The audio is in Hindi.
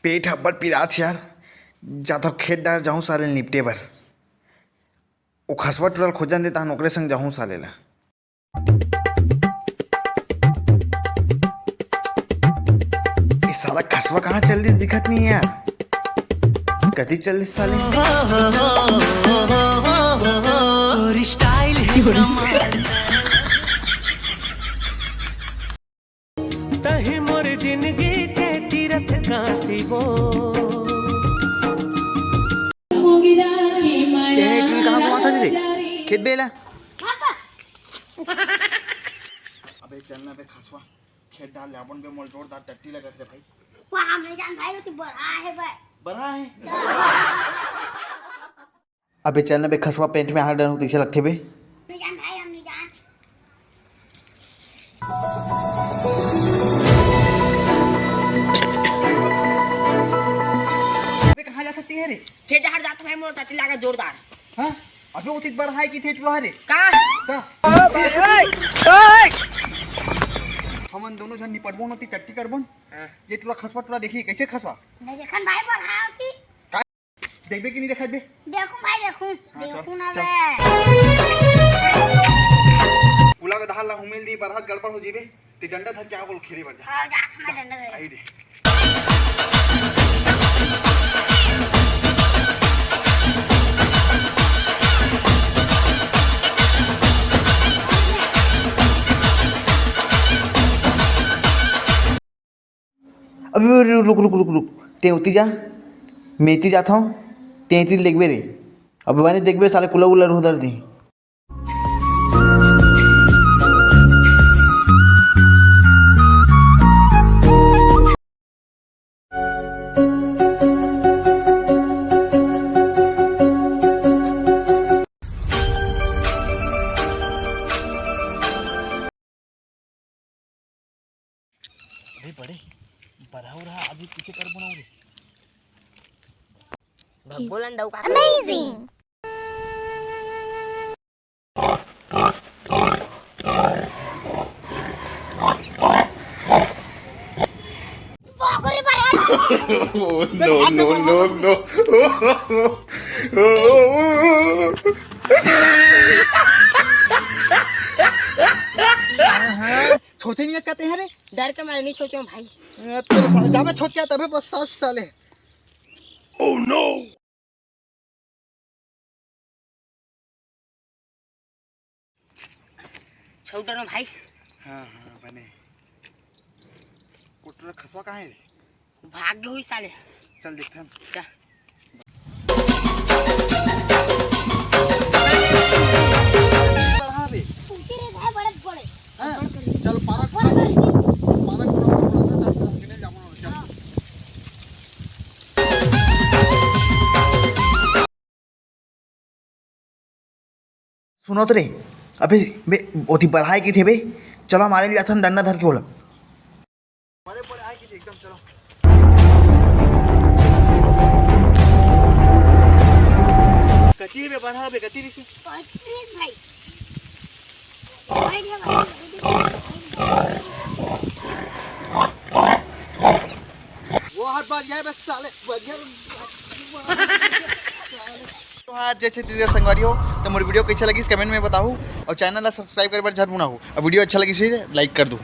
पेट हब्बल पिरात यार, जाता खेत डार जाऊँ साले निपटे बर। वो खसवा टुरल खोजन देता नौकरे संग जाऊँ साले ला। ये साला खसवा कहाँ चल दिस दिखत नहीं है यार, कति चल दिस साले। तही मोर जिंदगी के तीरथ काशी वो ट्री कहाँ घुमा था रे खेत बेला। अबे चलना बे खसवा खेत डाल लाबन बे मोल जोरदार टट्टी लगत रे भाई। वाह हमरे जान भाई वो तो बड़ा है भाई, बड़ा है। अबे चलना बे खसवा पेंट में हाथ डाल तीसरे लगते बे। हमरे जान भाई हमरे जान। अबे कहाँ जा सकती है रे? खेत हट जाता भाई मोर टट्टी लगा जोरदार। हाँ अबे वो बड़ा है कि थे टुरा रे का हमन दोनों जन निपटबो नती टट्टी करबो। ये टुरा खसवा टुरा देखी कैसे खसवा नहीं देखन भाई बड़ा होती। देखबे कि नहीं देखत बे? देखूं भाई देखूं देखूं ना चल। बे। पुला के दाल ला हुमेल दी बरहत गड़बड़ हो जीबे ते डंडा धर क्या बोल खेली बर जा। हां जा समय डंडा दे। आई दे अबे रुक रुक रुक रुक ते उती जा मेती जाता हूँ ते देखबे रे। अब मैंने देखबे साले कुला उलर उधर दी। अरे बड़े बड़ा हो रहा अभी किसे कर बनाओ रे। बोलन दऊ का अमेजिंग। No. सोचे नहीं कहते हैं रे। डर के मारे नहीं सोचो भाई। तेरे जा मैं सोच क्या तबे बस 7 साले। Oh no. छोटा ना भाई। हाँ बने कोटरा खसवा कहाँ है रे? भाग्य हुई साले। चल देखते हैं। जा कहाँ बे? ऊंचे रे भाई बड़े बड़े। हाँ चल पारक सुनो तो रे। अबे बे ओती बढ़ाई की थे बे। चलो हमारे लिए अथन डंडा धर के बोला बड़े बड़े आए की एकदम। चलो कती बे बढ़ा बे कती ऋषि रे भाई भाई रे भाई। वो हाथ बात गया बस साले बढ़िया। तो हाँ जैसे तीसरे संगवारी हो तो मेरी वीडियो कैसा लगी इस कमेंट में बताओ और चैनल ला सब्सक्राइब कर बार झट बुना हो और वीडियो अच्छा लगी लाइक कर दो।